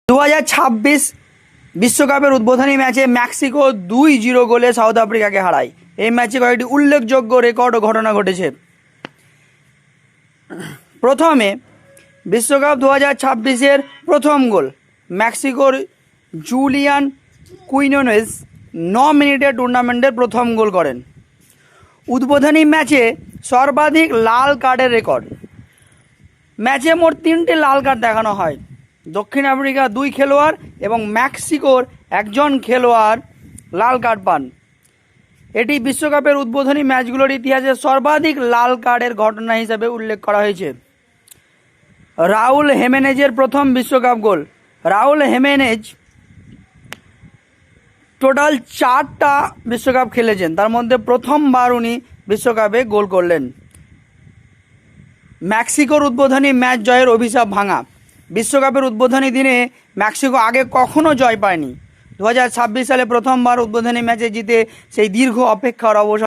2026 বিশ্বকাপের উদ্বোধনী ম্যাচে মেক্সিকো 2-0 গোলে সাউথ আফ্রিকাকে হারায়। এই ম্যাচে কয়েকটি উল্লেখযোগ্য রেকর্ড ও ঘটনা ঘটেছে। প্রথমে বিশ্বকাপ 2026-এর প্রথম গোল মেক্সিকোর জুলিয়ান কুইনোনেজ 9 মিনিটে টুর্নামেন্টের প্রথম গোল করেন। উদ্বোধনী ম্যাচে সর্বাধিক লাল কার্ডের রেকর্ড। ম্যাচে মোট 3টে লাল কার্ড দেখানো হয়। দক্ষিণ আফ্রিকা 2 খেলোয়াড় এবং মেক্সিকোর 1জন খেলোয়াড় লাল কার্ড পান। এটি বিশ্বকাপের উদ্বোধনী ম্যাচগুলোর ইতিহাসে সর্বাধিক লাল কার্ডের ঘটনা হিসেবে উল্লেখ করা হয়েছে। রাউল হেমেনেজের প্রথম বিশ্বকাপ গোল। রাউল হেমেনেজ টোটাল 4টা বিশ্বকাপ খেলেছেন, তার মধ্যে প্রথমবার উনি বিশ্বকাপে গোল করলেন। মেক্সিকোর উদ্বোধনী ম্যাচ জয়ের অভিশাপ ভাঙা। বিশ্বকাপের উদ্বোধনী দিনে মেক্সিকো আগে কখনো জয় পায়নি। 2026 সালে প্রথমবার উদ্বোধনী ম্যাচে জিতে সেই দীর্ঘ অপেক্ষার অবসান